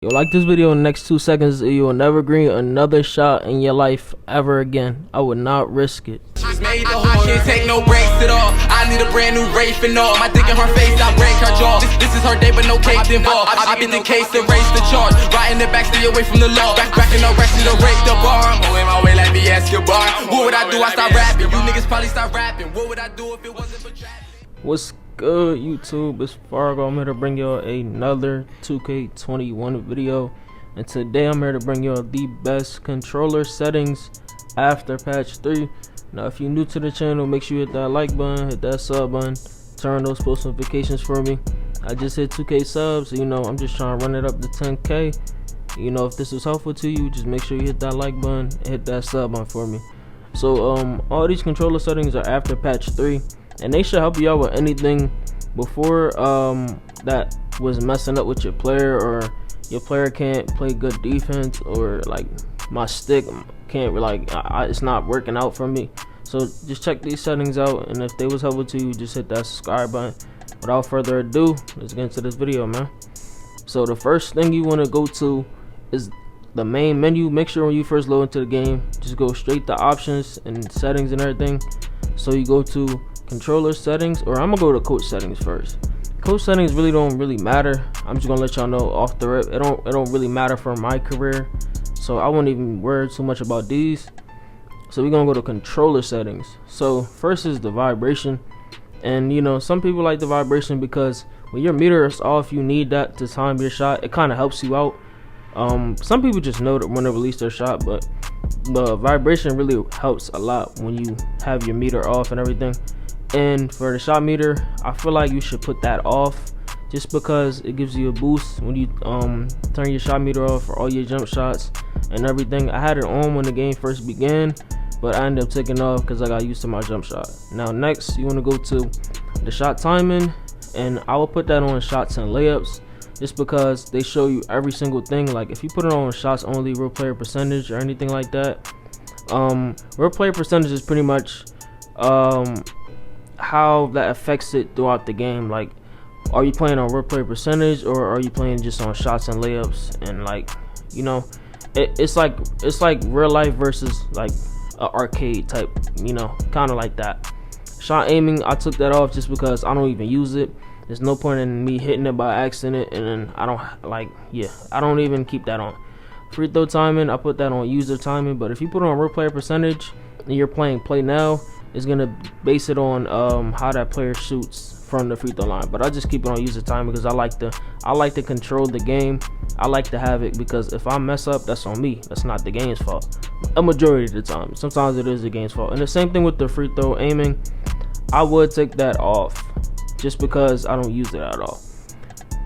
Yo, like this video in the next 2 seconds, you will never green another shot in your life ever again. I would not risk it. I can't take no breaks at all. I need a brand new Wraith and all. My dick in her face, I break her jaw. This is her day, but no cake involved. I been the case, erase the charge. Right in the back, stay away from the law. Back in the rest of the rape the bar. I'm going my way like the Escobar. What would I do? I start rapping. You niggas probably start rapping. What would I do if it wasn't for trapping? What's good, YouTube? It's Fargo. I'm here to bring y'all another 2K21 video, and today I'm here to bring y'all the best controller settings after patch 3. Now, if you're new to the channel, make sure you hit that like button, hit that sub button, turn those post notifications for me. I just hit 2K subs, so, you know, I'm just trying to run it up to 10K. You know, if this was helpful to you, just make sure you hit that like button and hit that sub button for me. So all these controller settings are after patch 3, and they should help you out with anything before that was messing up with your player, or your player can't play good defense, or like my stick can't it's not working out for me. So just check these settings out, and if they was helpful to you, just hit that subscribe button. Without further ado, let's get into this video, man. So the first thing you want to go to is the main menu. Make sure when you first load into the game, just go straight to options and settings and everything. So you go to controller settings, or I'm gonna go to coach settings first. Coach settings don't really matter. I'm just gonna let y'all know off the rip, it don't really matter for my career, so I won't even worry too much about these. So we're gonna go to controller settings. So first is the vibration, and you know, some people like the vibration because when your meter is off, you need that to time your shot. It kind of helps you out. Some people just know that when to release their shot, but the vibration really helps a lot when you have your meter off and everything. And for the shot meter, I feel like you should put that off, just because it gives you a boost when you turn your shot meter off for all your jump shots and everything. I had it on when the game first began, but I ended up taking it off because I got used to my jump shot. Now next, you want to go to the shot timing, and I will put that on shots and layups, just because they show you every single thing. Like if you put it on shots only, real player percentage, or anything like that, real player percentage is pretty much how that affects it throughout the game. Like, are you playing on real player percentage, or are you playing just on shots and layups? And like, you know, it's like real life versus like a arcade type, you know, kind of like that. Shot aiming, I took that off just because I don't even use it. There's no point in me hitting it by accident, and then I don't even keep that on. Free throw timing, I put that on user timing. But if you put it on real player percentage and you're playing play now, it's gonna base it on how that player shoots from the free throw line. But I just keep it on user timing because I like to control the game. I like to have it, because if I mess up, that's on me. That's not the game's fault. A majority of the time. Sometimes it is the game's fault. And the same thing with the free throw aiming. I would take that off, just because I don't use it at all.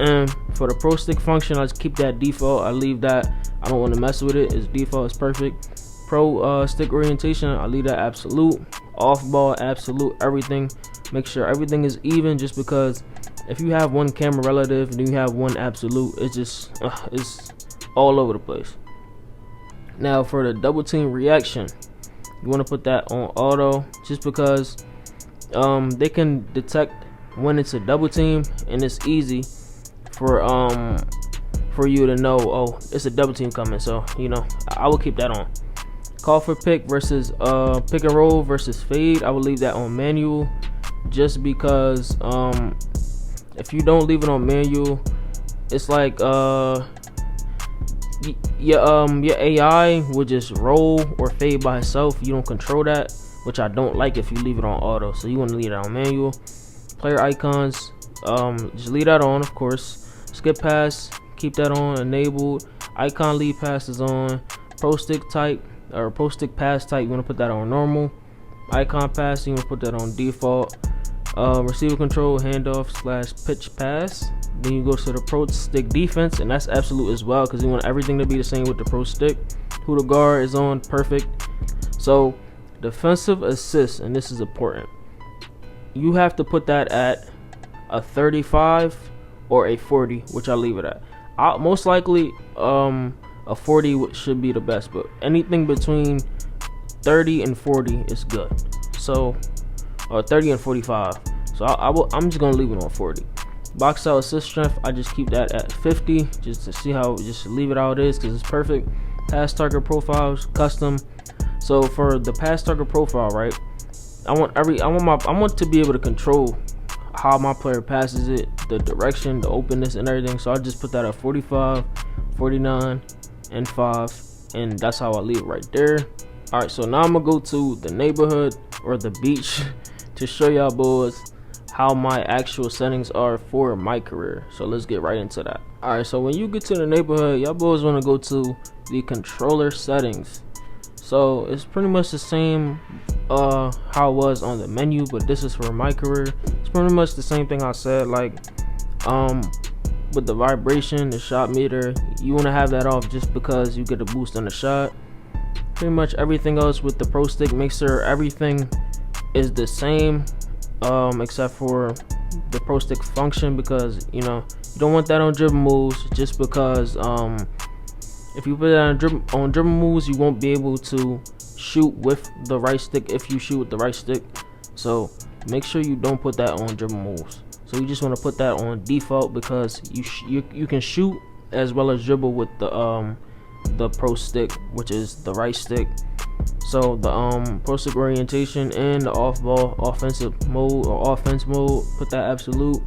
And for the pro stick function, I just keep that default. I leave that. I don't want to mess with it. It's default. It's perfect. Pro stick orientation, I leave that absolute. Off ball, absolute. Everything, make sure everything is even, just because if you have one camera relative and you have one absolute, it's just it's all over the place. Now for the double team reaction, you want to put that on auto, just because they can detect when it's a double team, and it's easy for you to know, oh, it's a double team coming. So, you know, I will keep that on. Call for pick versus pick and roll versus fade, I will leave that on manual, just because if you don't leave it on manual, it's like your AI will just roll or fade by itself. You don't control that, which I don't like if you leave it on auto. So you want to leave it on manual. Player icons, just leave that on, of course. Skip pass, keep that on enabled. Icon lead passes on. Pro stick type, or pro stick pass type, you want to put that on normal. Icon pass, you want to put that on default. Receiver control, handoff / pitch pass. Then you go to the pro stick defense, and that's absolute as well, because you want everything to be the same with the pro stick. Who the guard is on, perfect. So defensive assist, and this is important, you have to put that at a 35 or a 40, which I leave it at. Most likely a 40 should be the best, but anything between 30 and 40 is good. So, or 30 and 45. So I'm just gonna leave it on 40. Box out assist strength, I just keep that at 50 just to see how, just leave it how it is because it's perfect. Pass target profiles, custom. So for the pass target profile, right, I want to be able to control how my player passes it, the direction, the openness, and everything. So I just put that at 45, 49, and 5, and that's how I leave it right there. All right, so now I'm gonna go to the neighborhood or the beach to show y'all boys how my actual settings are for my career. So let's get right into that. All right, so when you get to the neighborhood, y'all boys want to go to the controller settings. So it's pretty much the same how it was on the menu, but this is for my career. It's pretty much the same thing I said, like with the vibration, the shot meter, you want to have that off just because you get a boost on the shot. Pretty much everything else with the pro stick, make sure everything is the same except for the pro stick function, because you don't want that on dribble moves, just because if you put it on dribble moves, you won't be able to shoot with the right stick if you shoot with the right stick. So make sure you don't put that on dribble moves. So you just want to put that on default, because you can shoot as well as dribble with the pro stick, which is the right stick. So the pro stick orientation and the off ball offensive mode or offense mode, put that absolute.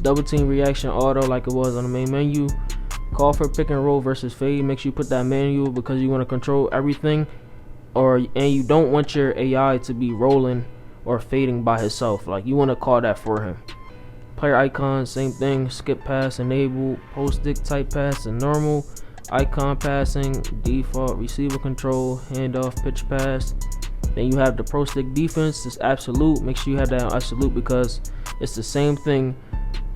Double team reaction auto like it was on the main menu. Call for pick and roll versus fade, make sure you put that manual, because you want to control everything, and you don't want your AI to be rolling or fading by himself. Like, you want to call that for him. Player icon, same thing. Skip pass enable, post stick type pass and normal. Icon passing, default, receiver control, handoff, pitch pass. Then you have the pro stick defense, it's absolute. Make sure you have that on absolute because it's the same thing.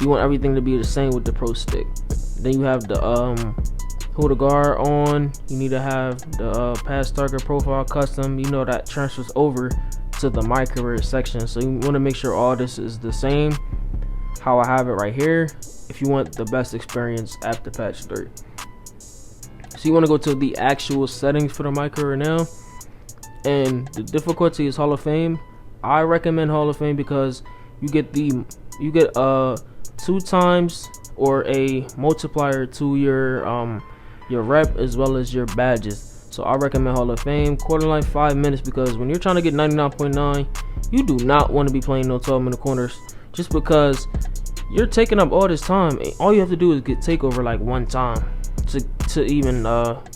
You want everything to be the same with the pro stick. Then you have the hold the guard on. You need to have the pass target profile custom. You know that transfers over to the my career section, so you want to make sure all this is the same how I have it right here if you want the best experience after patch 3. So you want to go to the actual settings for the my career now, and the difficulty is Hall of Fame. I recommend Hall of Fame because you get 2 times or a multiplier to your rep as well as your badges. So I recommend Hall of Fame. Quarter life 5 minutes, because when you're trying to get 99.9, you do not want to be playing no 12-minute corners, just because you're taking up all this time. All you have to do is get takeover like 1 time to even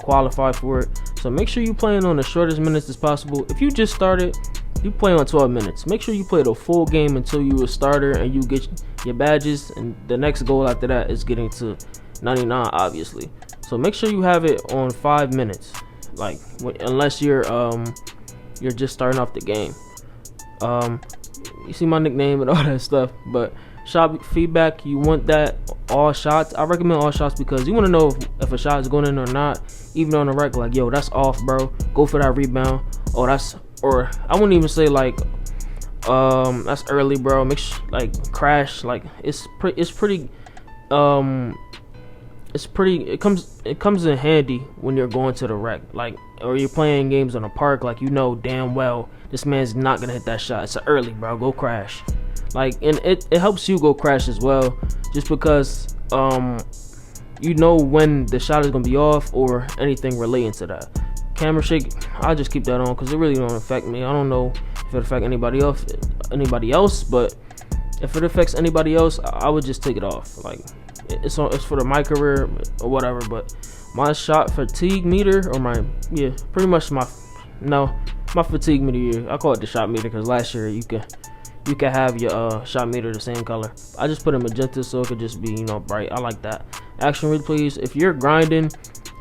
qualify for it. So make sure you playing on the shortest minutes as possible. If you just started, you play on 12 minutes. Make sure you play the full game until you a starter and you get your badges, and the next goal after that is getting to 99, obviously. So make sure you have it on 5 minutes, like unless you're just starting off the game. You see my nickname and all that stuff, but shot feedback, you want that all shots. I recommend all shots because you want to know if a shot is going in or not, even on the rec. Like, yo, that's off, bro, go for that rebound. Oh, that's, or I wouldn't even say like that's early, bro. Make sure, like, crash, like it comes in handy when you're going to the rec, like, or you're playing games on a park. Like, you know damn well this man's not gonna hit that shot. It's early, bro, go crash. Like, and it helps you go crash as well, just because you know when the shot is gonna be off or anything relating to that. Camera shake, I'll just keep that on because it really don't affect me. I don't know if it affects anybody else, but if it affects anybody else, I would just take it off. Like, it's for the my career or whatever. But my shot fatigue meter, or my fatigue meter, I call it the shot meter because last year you can have your shot meter the same color. I just put a magenta so it could just be, bright. I like that. Action replays, if you're grinding,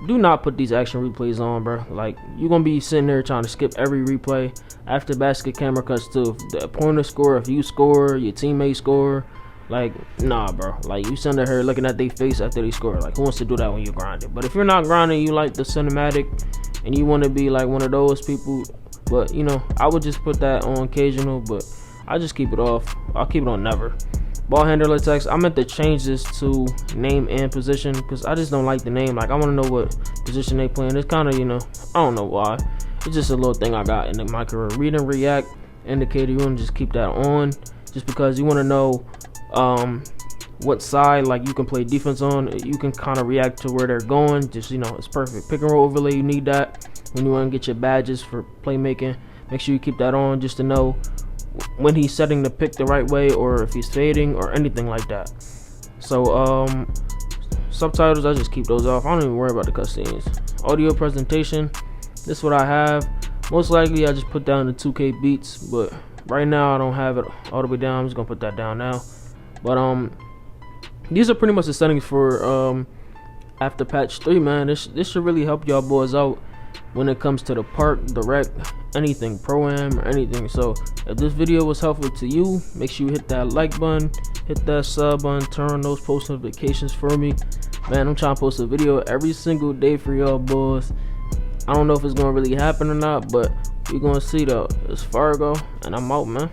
do not put these action replays on, bro. Like, you're gonna be sitting there trying to skip every replay. After basket camera cuts to the opponent score, if you score, your teammate score. Like, nah, bro. Like, you sitting there looking at their face after they score. Like, who wants to do that when you're grinding? But if you're not grinding, you like the cinematic and you want to be like one of those people, but I would just put that on occasional, but I just keep it off. I'll keep it on never. Ball handler text, I meant to change this to name and position because I just don't like the name. Like, I want to know what position they playing. It's kind of, I don't know why. It's just a little thing I got in my career. Read and react indicator, you want to just keep that on just because you want to know what side like you can play defense on. You can kind of react to where they're going. Just, you know, it's perfect. Pick and roll overlay, you need that when you want to get your badges for playmaking. Make sure you keep that on just to know when he's setting the pick the right way, or if he's fading or anything like that. So subtitles, I just keep those off. I don't even worry about the cutscenes. Audio presentation, this is what I have. Most likely I just put down the 2K beats, but right now I don't have it all the way down. I'm just gonna put that down now. But these are pretty much the settings for after patch 3, man. This should really help y'all boys out when it comes to the park, the rec, anything, pro-am or anything. So if this video was helpful to you, make sure you hit that like button, hit that sub button, turn on those post notifications for me, man. I'm trying to post a video every single day for y'all boys. I don't know if it's gonna really happen or not, but we're gonna see though. It's Fargo and I'm out, man.